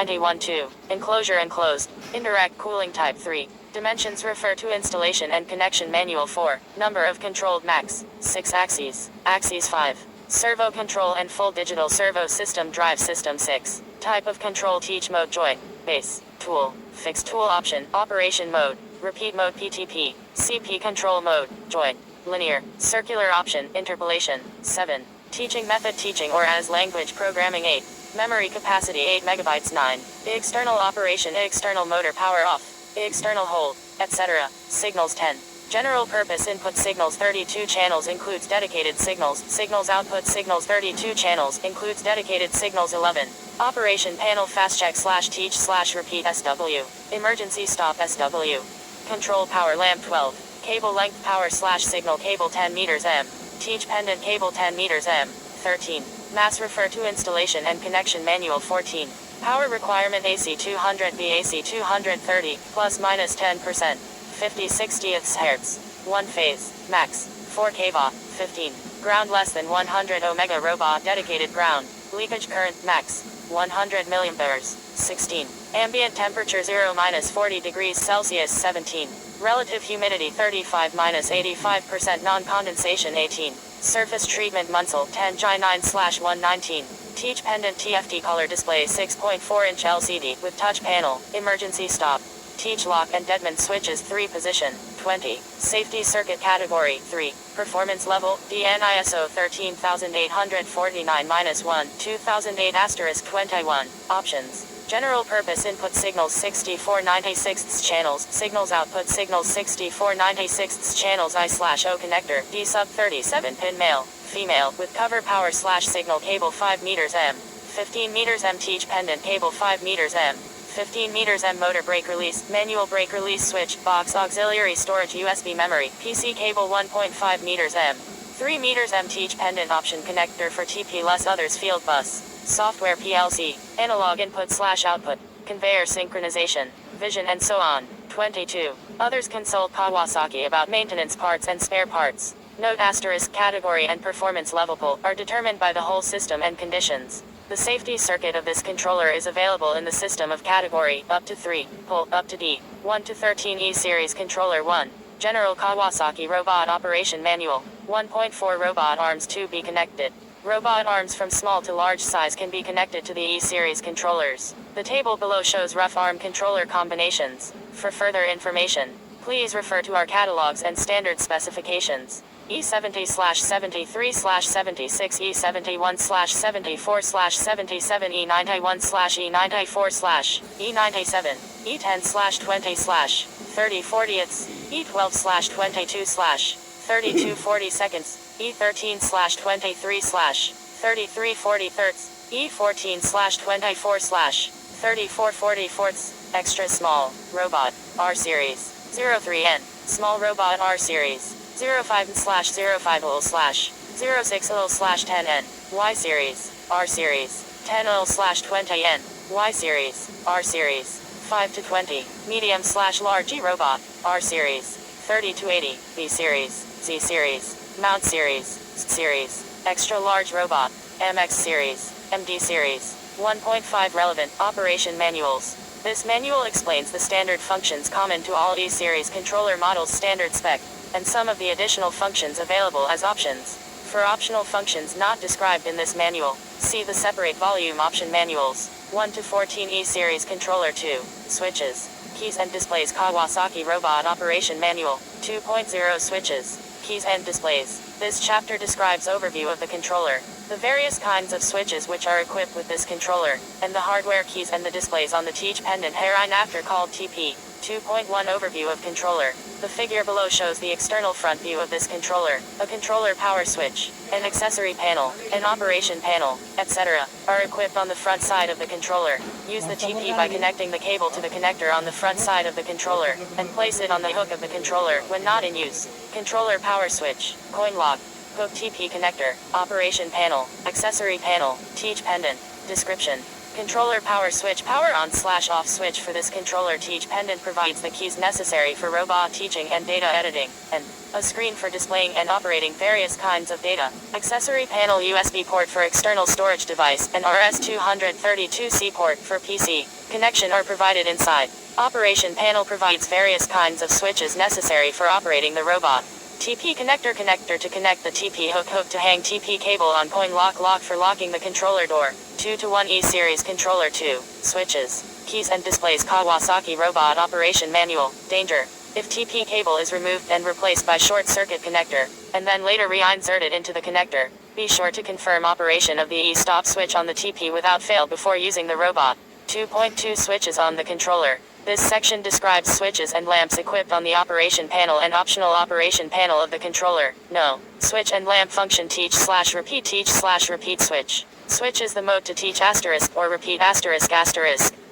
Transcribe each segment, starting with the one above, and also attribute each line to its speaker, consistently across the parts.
Speaker 1: 91-2. Enclosure enclosed. Indirect cooling type 3. Dimensions refer to installation and connection manual 4. Number of controlled max. 6 axes. Axes 5. Servo control and full digital servo system drive system 6. Type of control teach mode joint. Base. Tool. Fixed tool option. Operation mode. Repeat mode PTP. CP control mode. Joint. Linear. Circular option. Interpolation. 7. Teaching method teaching or as language programming 8. Memory capacity 8 megabytes 9. External operation external motor power off. External hold, etc. Signals 10. General purpose input signals 32 channels includes dedicated signals. Signals output signals 32 channels includes dedicated signals 11. Operation panel fast check / teach / repeat SW. Emergency stop SW. Control power lamp 12. Cable length power / signal cable 10 meters M. Teach pendant cable 10 meters M. 13. Mass refer to installation and connection manual 14. Power requirement AC 200 AC 230, plus minus 10%. 50/60ths Hz. 1 phase. Max. 4 kV. 15. Ground less than 100 Omega robot dedicated ground. Leakage current max. 100 milliamperes. 16. Ambient temperature 0-40 degrees Celsius 17. Relative humidity 35-85%. Non-condensation 18. Surface treatment Munsell 10J9/119. Teach pendant TFT color display 6.4-inch LCD with touch panel. Emergency stop. Teach lock and deadman switches 3 position. 20. Safety circuit category 3. Performance level DN ISO 13849-1 2008*21. Options. General purpose input signals 64/96 channels. Signals output signals 64/96 channels I/O connector. D sub 37 pin male, female with cover power / signal cable 5 meters M. 15 meters M teach pendant cable 5 meters M. 15 meters M motor brake release, manual brake release switch, box auxiliary storage USB memory, PC cable 1.5 meters M. 3 meters M teach pendant option connector for TP less others field bus. Software PLC, analog input / output, conveyor synchronization, vision and so on. 22. Others consult Kawasaki about maintenance parts and spare parts. Note * category and performance level pull are determined by the whole system and conditions. The safety circuit of this controller is available in the system of category up to 3, pull up to D, 1 to 13 E series controller 1. General Kawasaki robot operation manual. 1.4 robot arms to be connected. Robot arms from small to large size can be connected to the E-series controllers. The table below shows rough arm controller combinations. For further information, please refer to our catalogs and standard specifications. E70/73/76, E71/74/77, E91/E94/E97, E10/20/30/40ths, E12/22/32/40 E13/23/33/40 E14/24/3440 extra small robot R series 03N small robot R series 05/05/06/10N Y series R series 10/20N Y series R series 5 to 20 medium/large E robot R series 30 to 80 B series Z series Mount series series extra large robot MX series MD series 1.5 relevant operation manuals. This manual explains the standard functions common to all E-series controller models standard spec, and some of the additional functions available as options. For optional functions not described in this manual, see the separate volume option manuals. 1 to 14 E-series controller 2, switches, keys and displays Kawasaki robot operation manual, 2.0 switches, keys and displays. This chapter describes overview of the controller, the various kinds of switches which are equipped with this controller, and the hardware keys and the displays on the teach pendant hereinafter called TP. 2.1 Overview of controller. The figure below shows the external front view of this controller. A controller power switch, an accessory panel, an operation panel, etc. are equipped on the front side of the controller. Use the TP by connecting the cable to the connector on the front side of the controller, and place it on the hook of the controller when not in use. Controller power switch, coin lock, hook TP connector, operation panel, accessory panel, teach pendant. Description. Controller power switch. Power on/off switch. For this controller, teach pendant provides the keys necessary for robot teaching and data editing, and a screen for displaying and operating various kinds of data. Accessory panel. USB port for external storage device, and RS-232C port for PC connection are provided inside. Operation panel provides various kinds of switches necessary for operating the robot. TP connector to connect the TP hook to hang TP cable on coin lock for locking the controller door. 2-to-1 E-Series controller 2. Switches, keys and displays. Kawasaki robot operation manual. Danger. If TP cable is removed and replaced by short circuit connector, and then later reinserted into the connector, be sure to confirm operation of the E-stop switch on the TP without fail before using the robot. 2.2 Switches on the controller. This section describes switches and lamps equipped on the operation panel and optional operation panel of the controller. No. Switch and lamp function. Teach/repeat. Teach/repeat switch. Switch is the mode to teach * or repeat ***.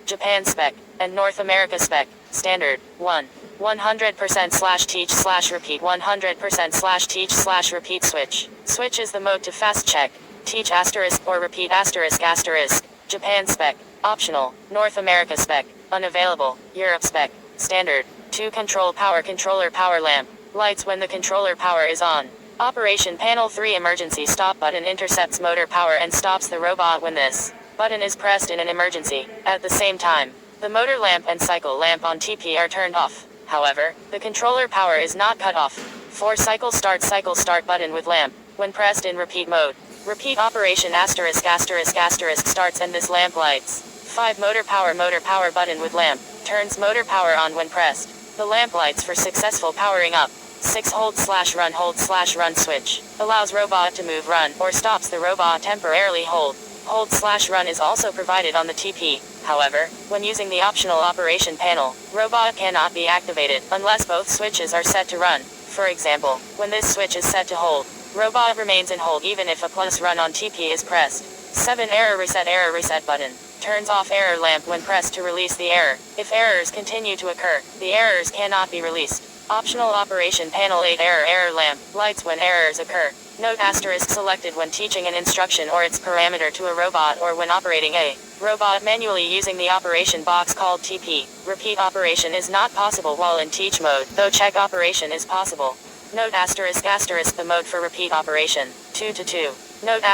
Speaker 1: Japan spec and North America spec. Standard 1. 100%/teach/repeat. 100%/teach/repeat switch. Switch is the mode to fast check, teach * or repeat ***. Japan spec. Optional. North America spec. Unavailable. Europe spec. Standard. 2. Control power. Controller power lamp. Lights when the controller power is on. Operation panel. 3. Emergency stop button intercepts motor power and stops the robot when this button is pressed in an emergency. At the same time, the motor lamp and cycle lamp on TP are turned off. However, the controller power is not cut off. 4. Cycle start button with lamp. When pressed in repeat mode, repeat operation **** starts and this lamp lights. 5. Motor power button with lamp. Turns motor power on when pressed. The lamp lights for successful powering up. 6. Hold/run switch. Allows robot to move run or stops the robot temporarily. Hold/run is also provided on the TP. However, when using the optional operation panel, robot cannot be activated unless both switches are set to run. For example, when this switch is set to hold, robot remains in hold even if a +run on TP is pressed. 7. Error reset button. Turns off error lamp when pressed to release the error. If errors continue to occur, the errors cannot be released. Optional operation panel. 8. Error lamp. Lights when errors occur. Note * selected when teaching an instruction or its parameter to a robot or when operating a robot manually using the operation box called TP. Repeat operation is not possible while in teach mode, though check operation is possible. Note ***, the mode for repeat operation. 2-to-2. Note ***,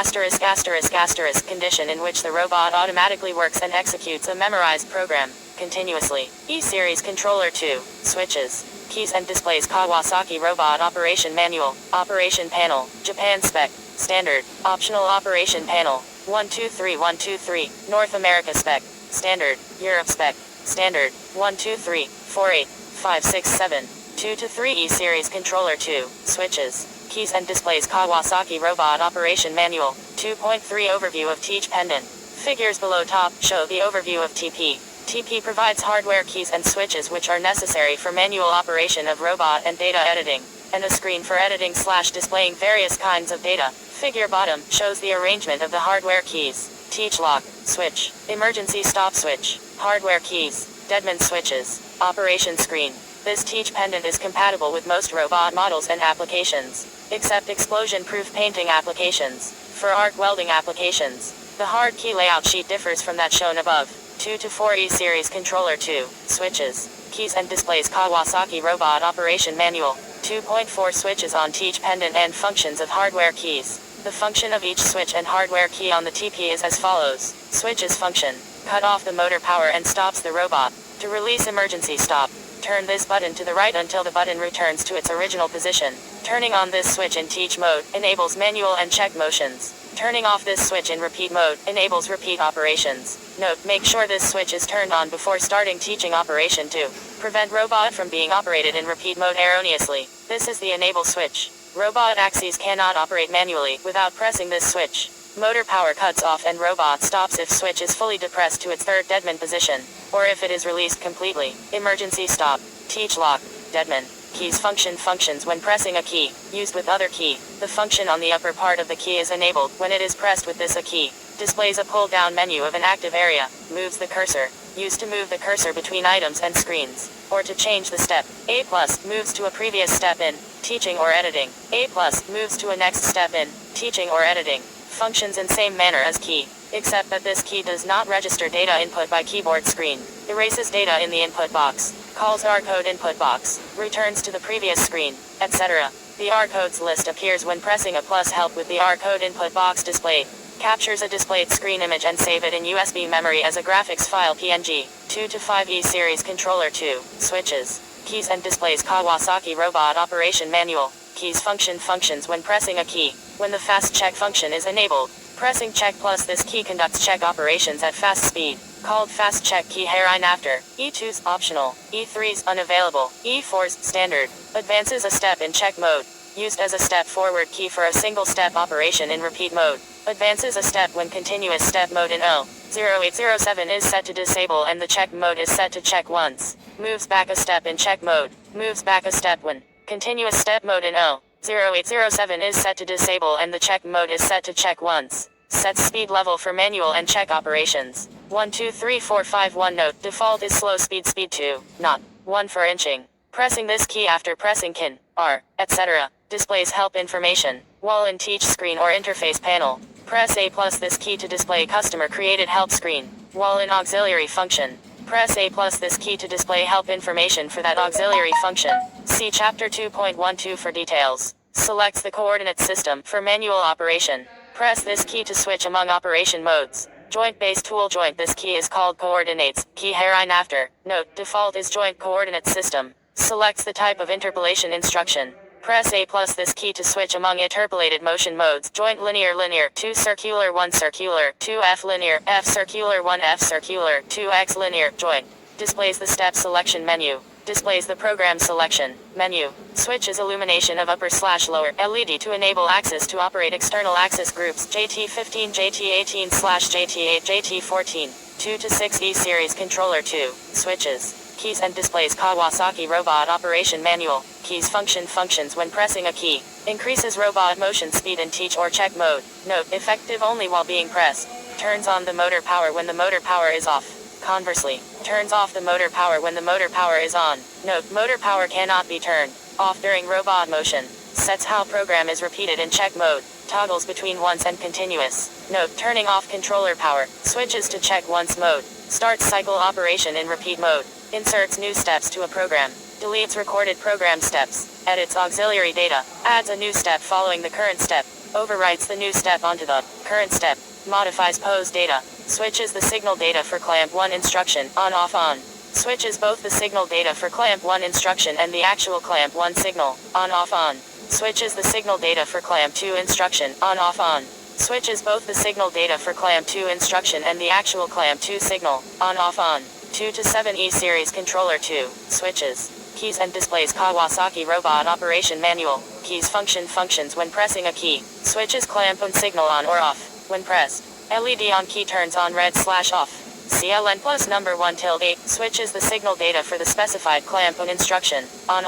Speaker 1: condition in which the robot automatically works and executes a memorized program continuously. E-Series controller 2. Switches, keys and displays. Kawasaki robot operation manual. Operation panel. Japan spec. Standard. Optional operation panel. 123. North America spec. Standard. Europe spec. Standard. 123 48 5 6 7. 2-to-3 E-Series controller 2. Switches, keys and displays. Kawasaki robot operation manual. 2.3 Overview of teach pendant. Figures below top show the overview of TP. TP provides hardware keys and switches which are necessary for manual operation of robot and data editing, and a screen for editing/displaying various kinds of data. Figure bottom shows the arrangement of the hardware keys. Teach lock, switch, emergency stop switch, hardware keys, deadman switches, operation screen. This teach pendant is compatible with most robot models and applications, except explosion-proof painting applications. For arc welding applications, the hard key layout sheet differs from that shown above. 2-to-4 E-Series controller 2. Switches, keys and displays. Kawasaki robot operation manual. 2.4 Switches on teach pendant and functions of hardware keys. The function of each switch and hardware key on the TP is as follows. Switches function: cut off the motor power and stops the robot. To release emergency stop, turn this button to the right until the button returns to its original position. Turning on this switch in teach mode enables manual and check motions. Turning off this switch in repeat mode enables repeat operations. Note: make sure this switch is turned on before starting teaching operation to prevent robot from being operated in repeat mode erroneously. This is the enable switch. Robot axes cannot operate manually without pressing this switch. Motor power cuts off and robot stops if switch is fully depressed to its third deadman position, or if it is released completely. Emergency stop. Teach lock. Deadman. Keys functions when pressing a key, used with other key. The function on the upper part of the key is enabled when it is pressed with this a key. Displays a pull-down menu of an active area. Moves the cursor. Used to move the cursor between items and screens, or to change the step. A+, moves to a previous step in teaching or editing. A+, moves to a next step in teaching or editing. Functions in same manner as key. except that this key does not register data input by keyboard screen, erases data in the input box, calls R code input box, returns to the previous screen, etc. The R codes list appears when pressing a plus help with the R code input box displayed. Captures a displayed screen image and save it in USB memory as a graphics file PNG. 2 to 5E series controller 2. Switches. Keys and displays Kawasaki robot operation manual. Keys functions when pressing a key. When the fast check function is enabled, pressing check plus this key conducts check operations at fast speed. Called fast check key hereinafter. E2's optional. E3's unavailable. E4's standard. Advances a step in check mode. Used as a step forward key for a single step operation in repeat mode. Advances a step when continuous step mode in 0807 is set to disable and the check mode is set to check once. Moves back a step in check mode. Moves back a step when continuous step mode in 0807 is set to disable and the check mode is set to check once. Sets speed level for manual and check operations. 1 2 3 4 5 1 note. Default is slow speed 2, not 1 for inching. Pressing this key after pressing KIN, R, etc. displays help information. While in teach screen or interface panel, press A plus this key to display customer created help screen. While in auxiliary function, press A plus this key to display help information for that auxiliary function. See chapter 2.12 for details. Selects the coordinate system for manual operation. Press this key to switch among operation modes. Joint base tool joint. This key is called coordinates. Key hereinafter. Note, default is joint coordinate system. Selects the type of interpolation instruction. Press A plus this key to switch among interpolated motion modes. Joint linear 2 circular 1 circular 2 F linear F circular 1 F circular 2 X linear. Joint. Displays the step selection menu. Displays the program selection menu. Switches illumination of upper/lower LED to enable access to operate external access groups JT15 JT18/JT8 JT14 2 to 6E series controller 2. Switches. Keys and displays Kawasaki robot operation manual. Keys functions when pressing a key. Increases robot motion speed in teach or check mode. Note, effective only while being pressed. Turns on the motor power when the motor power is off. Conversely, turns off the motor power when the motor power is on. Note, motor power cannot be turned off during robot motion. Sets how program is repeated in check mode. Toggles between once and continuous. Note, turning off controller power. Switches to check once mode. Starts cycle operation in repeat mode. Inserts new steps to a program. Deletes recorded program steps. Edits auxiliary data. Adds a new step following the current step. Overwrites the new step onto the current step. Modifies pose data. Switches the signal data for clamp 1 instruction on. Switches both the signal data for clamp 1 instruction and the actual clamp 1 signal on. Switches the signal data for clamp 2 instruction on. Switches both the signal data for clamp 2 instruction and the actual clamp 2 signal on. 2 to 7E series controller 2. Switches. Keys and displays Kawasaki robot operation manual. Keys functions when pressing a key. Switches clamp on signal on or off when pressed. LED on key turns on red/off. CLN plus number 1 tilde 8 switches the signal data for the specified clamp on instruction on.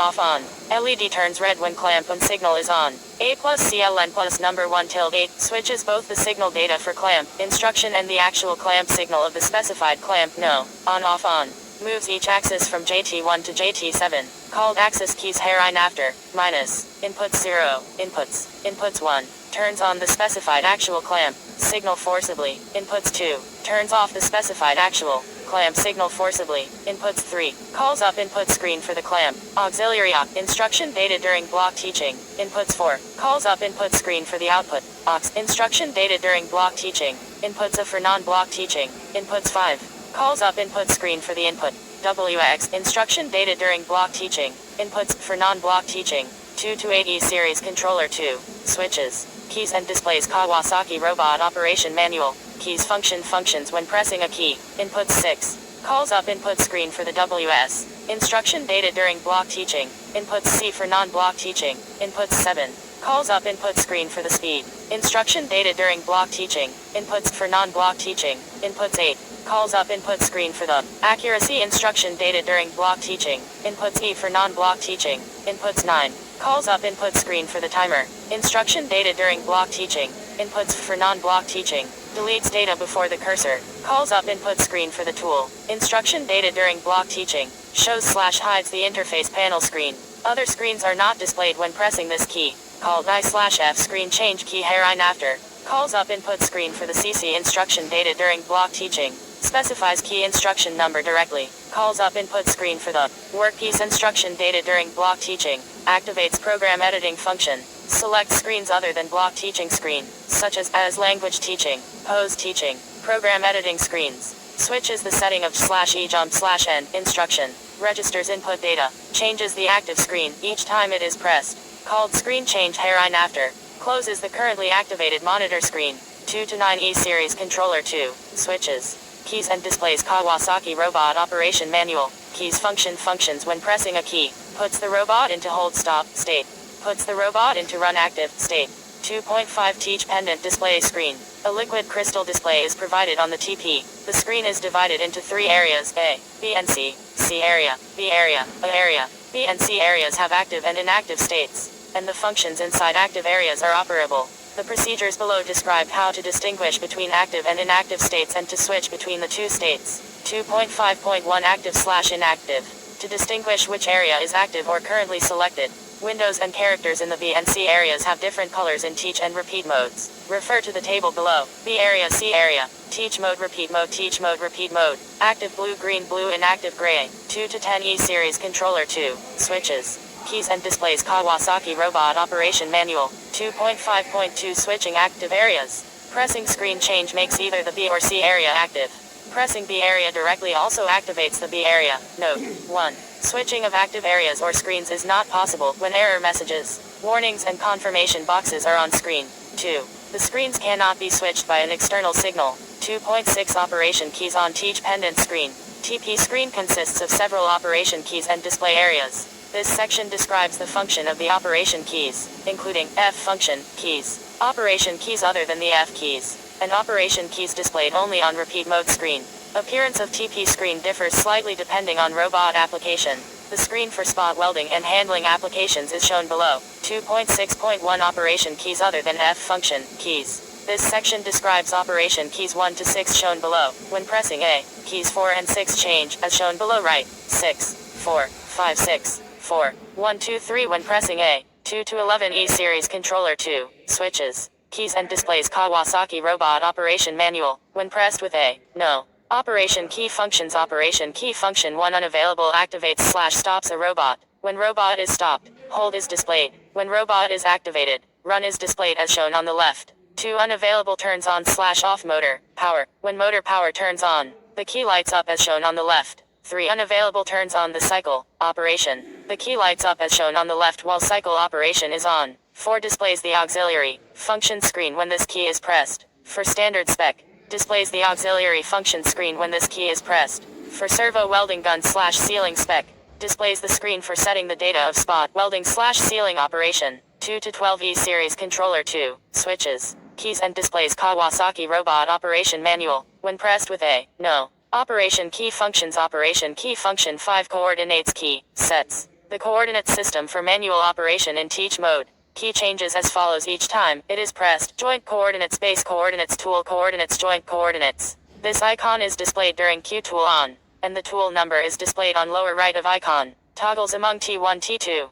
Speaker 1: LED turns red when clamp on signal is on. A plus CLN plus number 1 tilde 8 switches both the signal data for clamp instruction and the actual clamp signal of the specified clamp no on. Moves each axis from JT1 to JT7. Called axis keys hereinafter. Minus. Inputs 0. Inputs 1. Turns on the specified actual clamp signal forcibly. Inputs 2. Turns off the specified actual clamp signal forcibly. Inputs 3. Calls up input screen for the clamp. Auxiliary instruction dated during block teaching. Inputs 4. Calls up input screen for the output. Aux instruction dated during block teaching. Inputs A for non-block teaching. Inputs 5. Calls up input screen for the input. WX instruction dated during block teaching. Inputs for non-block teaching. 2 to 8E series controller 2. Switches. Keys and displays Kawasaki robot operation manual. Keys functions when pressing a key. Inputs 6. Calls up input screen for the WS. Instruction dated during block teaching. Inputs C for non-block teaching. Inputs 7. Calls up input screen for the speed. Instruction dated during block teaching. Inputs for non-block teaching. Inputs 8. Calls up input screen for the accuracy instruction dated during block teaching. Inputs E for non-block teaching. Inputs 9. Calls up input screen for the timer. Instruction dated during block teaching. Inputs for non-block teaching. Deletes data before the cursor. Calls up input screen for the tool. Instruction dated during block teaching. Shows/hides the interface panel screen. Other screens are not displayed when pressing this key. Called I/F screen change key hereinafter. Calls up input screen for the CC instruction data during block teaching. Specifies key instruction number directly. Calls up input screen for the workpiece instruction data during block teaching. Activates program editing function. Select screens other than block teaching screen, such as language teaching, pose teaching, program editing screens. Switches the setting of /e_jump/n instruction. Registers input data. Changes the active screen each time it is pressed. Called screen change hereinafter after. Closes the currently activated monitor screen. 2 to 9 E series controller 2. Switches. Keys and displays Kawasaki robot operation manual. Keys functions when pressing a key. Puts the robot into hold stop state. Puts the robot into run active state. 2.5 Teach pendant display screen. A liquid crystal display is provided on the TP. The screen is divided into 3 areas: A, B and C. C area, B area, A area. B and C areas have active and inactive states, and the functions inside active areas are operable. The procedures below describe how to distinguish between active and inactive states and to switch between the two states. 2.5.1 Active/inactive. To distinguish which area is active or currently selected. Windows and characters in the B and C areas have different colors in teach and repeat modes. Refer to the table below. B area, C area. Teach mode, repeat mode, teach mode, repeat mode. Active blue, green, blue, inactive gray. 2 to 10 E series controller 2. Switches. Keys and displays Kawasaki robot operation manual. 2.5.2 Switching active areas. Pressing screen change makes either the B or C area active. Pressing B area directly also activates the B area. Note: 1. Switching of active areas or screens is not possible when error messages, warnings and confirmation boxes are on screen. 2. The screens cannot be switched by an external signal. 2.6 Operation keys on Teach pendant screen. TP screen consists of several operation keys and display areas. This section describes the function of the operation keys, including F function keys, operation keys other than the F keys, and operation keys displayed only on repeat mode screen. Appearance of TP screen differs slightly depending on robot application. The screen for spot welding and handling applications is shown below. 2.6.1 Operation keys other than F function keys. This section describes operation keys 1 to 6 shown below. When pressing A, keys 4 and 6 change as shown below right. 6, 4, 5, 6, 4, 1, 2, 3 when pressing A. 2 to 11 E series controller 2. Switches. Keys and displays Kawasaki robot operation manual. When pressed with A, no. Operation key function 1 unavailable activates/stops a robot. When robot is stopped, hold is displayed. When robot is activated, run is displayed as shown on the left. 2 unavailable turns on/off motor power. When motor power turns on, the key lights up as shown on the left. 3 unavailable turns on the cycle operation. The key lights up as shown on the left while cycle operation is on. 4 displays the auxiliary function screen when this key is pressed. For standard spec, displays the auxiliary function screen when this key is pressed. For servo welding gun/sealing spec, displays the screen for setting the data of spot welding/sealing operation. 2 to 12 E series controller 2. Switches. Keys and displays Kawasaki robot operation manual. When pressed with A, no. Operation key function 5 coordinates key sets. The coordinate system for manual operation in teach mode. Key changes as follows each time it is pressed: joint coordinates, base coordinates, tool coordinates, joint coordinates. This icon is displayed during Q tool on, and the tool number is displayed on lower right of icon. Toggles among T1, T2,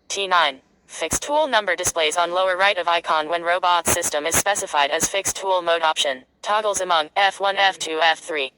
Speaker 1: T9. Fixed tool number displays on lower right of icon when robot system is specified as fixed tool mode option. Toggles among F1, F2, F3,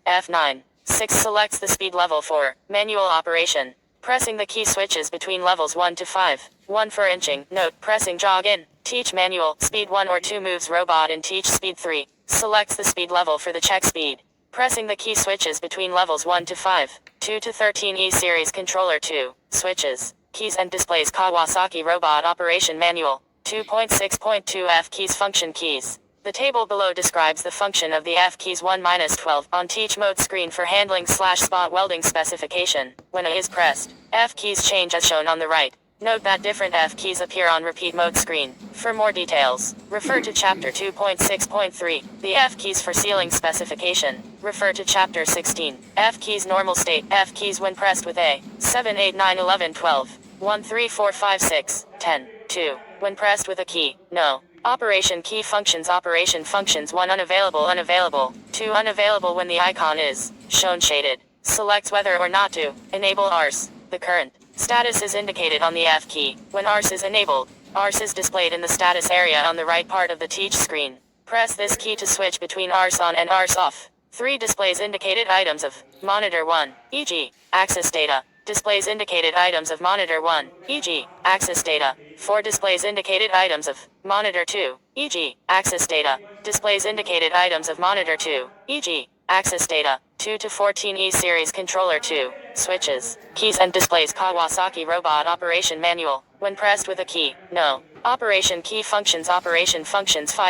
Speaker 1: F9. 6 selects the speed level for manual operation. Pressing the key switches between levels 1 to 5. 1 for inching. Note: pressing jog in teach manual speed 1 or 2 moves robot in teach speed 3. Selects the speed level for the check speed. Pressing the key switches between levels 1 to 5. 2 to 13 E series controller 2. Switches. Keys and displays Kawasaki robot operation manual. 2.6.2 F keys function keys. The table below describes the function of the F keys 1-12 on teach mode screen for handling/spot welding specification. When A is pressed, F keys change as shown on the right. Note that different F keys appear on repeat mode screen. For more details, refer to chapter 2.6.3, the F keys for sealing specification. Refer to chapter 16, F keys normal state, F keys when pressed with A, 7, 8, 9, 11, 12, 1, 3, 4, 5, 6, 10, 2. When pressed with a key, no. Operation key functions 1 unavailable, 2 unavailable when the icon is shown shaded. Selects whether or not to enable ARS. The current status is indicated on the F key when ARS is enabled. ARS is displayed in the status area on the right part of the teach screen. Press this key to switch between ARS on and ARS off. 3 displays indicated items of monitor 1, e.g., access data. Displays indicated items of monitor 1, e.g., access data. 4 displays indicated items of monitor 2, e.g., access data. Displays indicated items of monitor 2, e.g., access data. 2 to 14E series controller 2, switches, keys and displays Kawasaki robot operation manual. When pressed with a key, no. Operation key functions 5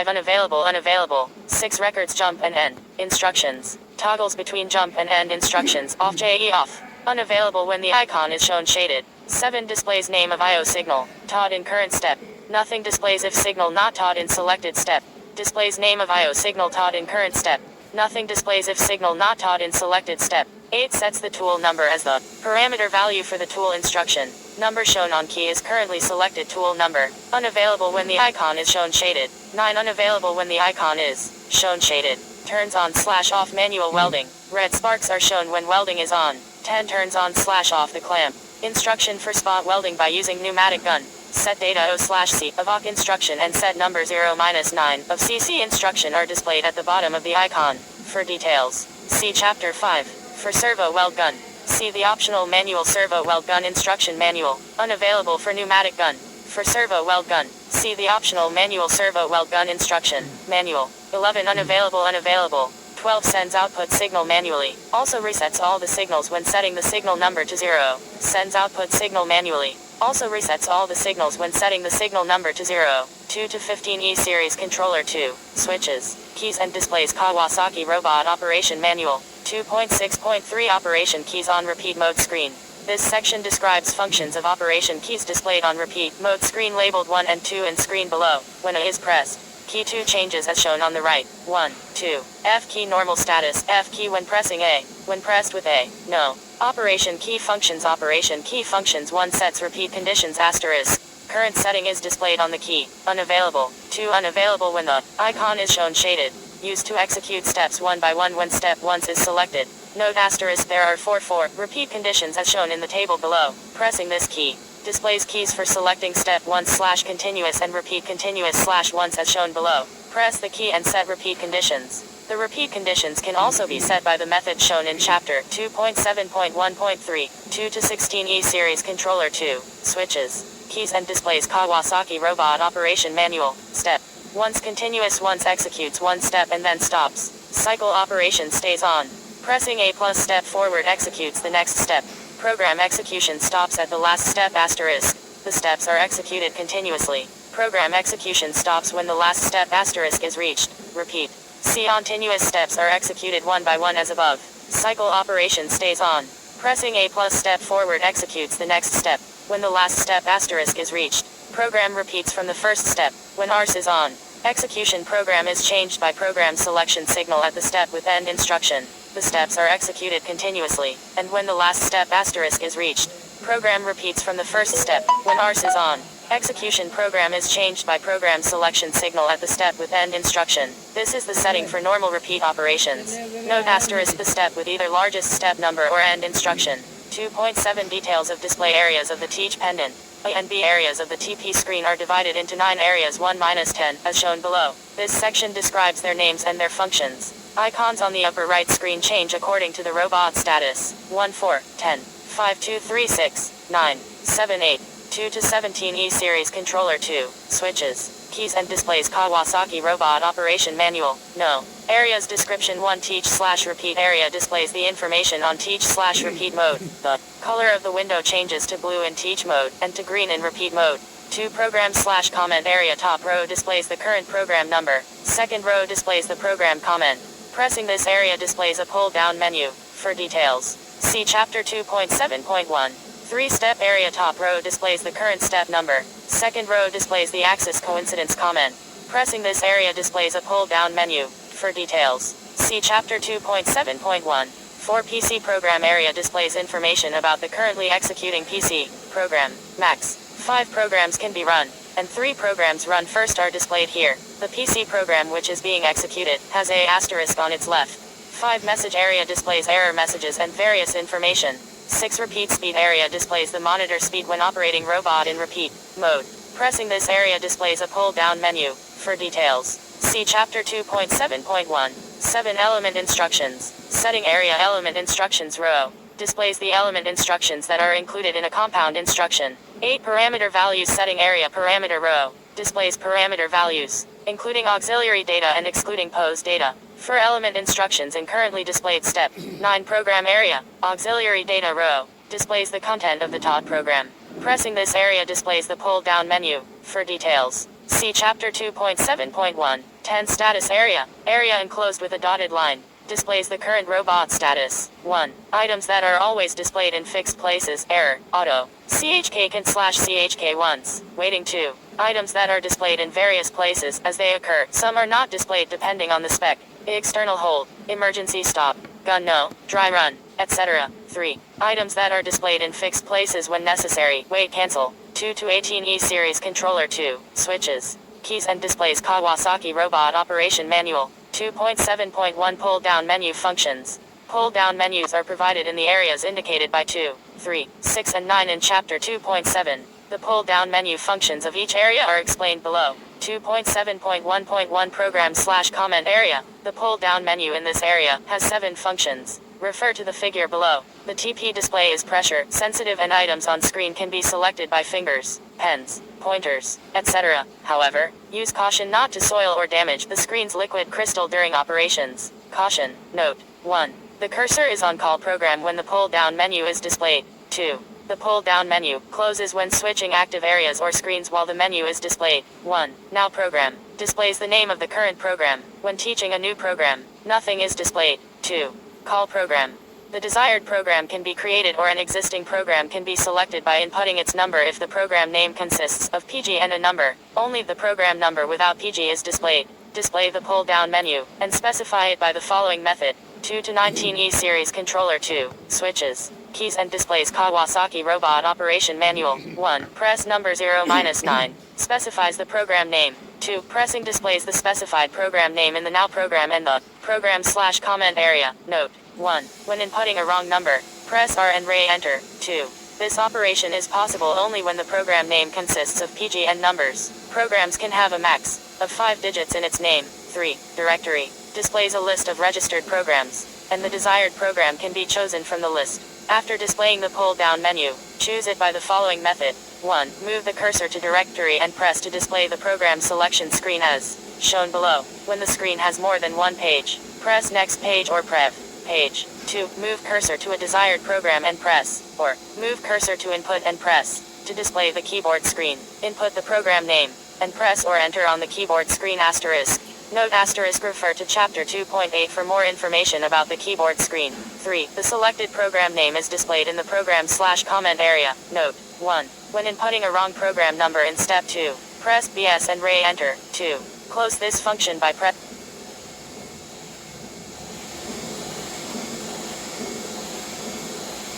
Speaker 1: unavailable. 6 records jump and end. Instructions. Toggles between jump and end instructions off JE off. Unavailable when the icon is shown shaded. 7 displays name of IO signal, taught in current step. Nothing displays if signal not taught in selected step. Displays name of IO signal taught in current step. Nothing displays if signal not taught in selected step. 8 sets the tool number as the parameter value for the tool instruction. Number shown on key is currently selected tool number. Unavailable when the icon is shown shaded. 9 unavailable when the icon is shown shaded. Turns on/off manual welding. Red sparks are shown when welding is on. 10 turns on/off the clamp. Instruction for spot welding by using pneumatic gun. Set data O/C of OC instruction and set number 0-9 of CC instruction are displayed at the bottom of the icon. For details, see Chapter 5. For servo weld gun, see the optional manual servo weld gun instruction manual. Unavailable for pneumatic gun. For servo weld gun, see the optional manual servo weld gun instruction manual. 11 unavailable. 12 sends output signal manually. Also resets all the signals when setting the signal number to 0. Sends output signal manually. Also resets all the signals when setting the signal number to 0. 2 to 15E series controller 2. Switches, keys and displays Kawasaki robot operation manual. 2.6.3 operation keys on repeat mode screen. This section describes functions of operation keys displayed on repeat mode screen labeled 1 and 2 in screen below. When A is pressed, key 2 changes as shown on the right. 1, 2. F key normal status. F key when pressing A. When pressed with A, no. Operation key functions 1 sets repeat conditions asterisk. Current setting is displayed on the key. Unavailable. 2 unavailable when the icon is shown shaded. Used to execute steps one by one when step 1 is selected. Note asterisk there are 4 repeat conditions as shown in the table below. Pressing this key displays keys for selecting step 1/continuous and repeat continuous/once as shown below. Press the key and set repeat conditions. The repeat conditions can also be set by the method shown in Chapter 2.7.1.3, 2 to 16E series controller 2, switches, keys and displays Kawasaki robot operation manual. Step. Once continuous once executes one step and then stops. Cycle operation stays on. Pressing A plus step forward executes the next step. Program execution stops at the last step asterisk. The steps are executed continuously. Program execution stops when the last step asterisk is reached. Repeat. See continuous steps are executed one by one as above. Cycle operation stays on. Pressing A plus step forward executes the next step. When the last step asterisk is reached, program repeats from the first step. When ARS is on, execution program is changed by program selection signal at the step with end instruction. The steps are executed continuously, and when the last step asterisk is reached, program repeats from the first step. When ARS is on, execution program is changed by program selection signal at the step with end instruction. This is the setting for normal repeat operations. Note asterisk the step with either largest step number or end instruction. 2.7 Details of display areas of the teach pendant. A and B areas of the TP screen are divided into 9 areas 1-10, as shown below. This section describes their names and their functions. Icons on the upper right screen change according to the robot status. 1 4 10 5 2 3 6 9 7 8 2 to 17E series controller 2. Switches, keys and displays Kawasaki robot operation manual. No. Areas description 1 teach/repeat area displays the information on teach/repeat mode. The color of the window changes to blue in teach mode and to green in repeat mode. 2 program/comment area top row displays the current program number. Second row displays the program comment. Pressing this area displays a pull-down menu. For details, see Chapter 2.7.1. 3-step area top row displays the current step number. Second row displays the axis coincidence comment. Pressing this area displays a pull-down menu. For details, see Chapter 2.7.1. 4 PC program area displays information about the currently executing PC program. Max 5 programs can be run, and 3 programs run first are displayed here. The PC program which is being executed has a asterisk on its left. 5 message area displays error messages and various information. 6 repeat speed area displays the monitor speed when operating robot in repeat mode. Pressing this area displays a pull-down menu. For details, see Chapter 2.7.1. 7 Element Instructions. Setting Area Element Instructions row displays the element instructions that are included in a compound instruction. 8 Parameter Values. Setting Area Parameter row displays parameter values, including auxiliary data and excluding pose data. For element instructions in currently displayed step. 9 Program Area. Auxiliary data row displays the content of the taught program. Pressing this area displays the pull-down menu. For details, see Chapter 2.7.1. 10 Status Area. Area enclosed with a dotted line displays the current robot status. 1. Items that are always displayed in fixed places. Error. Auto. CHK can /CHK once. Waiting. 2. Items that are displayed in various places as they occur. Some are not displayed depending on the spec. External hold. Emergency stop. Gun no. Dry run. Etc. 3. Items that are displayed in fixed places when necessary. Wait cancel. 2 to 18E series controller. 2. Switches, keys and displays. Kawasaki Robot Operation Manual. 2.7.1 Pull-down menu functions. Pull-down menus are provided in the areas indicated by 2, 3, 6 and 9 in Chapter 2.7. The pull-down menu functions of each area are explained below. 2.7.1.1 Program/Comment Area. The pull-down menu in this area has 7 functions. Refer to the figure below. The TP display is pressure sensitive and items on screen can be selected by fingers, pens, pointers, etc. However, use caution not to soil or damage the screen's liquid crystal during operations. Caution. Note. 1. The cursor is on call program when the pull-down menu is displayed. 2. The pull-down menu closes when switching active areas or screens while the menu is displayed. 1. Now program displays the name of the current program. When teaching a new program, nothing is displayed. 2. Call program. The desired program can be created or an existing program can be selected by inputting its number if the program name consists of PG and a number. Only the program number without PG is displayed. Display the pull-down menu, and specify it by the following method. 2 to 19E series controller. 2. Switches, keys and displays. Kawasaki Robot Operation Manual. 1. Press number 0-9. Specifies the program name. 2. Pressing displays the specified program name in the Now program and the Program/Comment area. Note. 1. When inputting a wrong number, press R and re-enter. 2. This operation is possible only when the program name consists of PG and numbers. Programs can have a max of 5 digits in its name. 3. Directory displays a list of registered programs, and the desired program can be chosen from the list. After displaying the pull-down menu, choose it by the following method. 1. Move the cursor to directory and press to display the program selection screen as shown below. When the screen has more than one page, press next page or prev. Page. 2. Move cursor to a desired program and press, or move cursor to input and press, to display the keyboard screen. Input the program name, and press or enter on the keyboard screen. Asterisk. Note asterisk. Refer to Chapter 2.8 for more information about the keyboard screen. 3. The selected program name is displayed in the Program/Comment area. Note. 1. When inputting a wrong program number in Step 2, press BS and re-enter. 2. Close this function by press.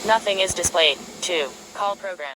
Speaker 1: Nothing is displayed. 2. Call program.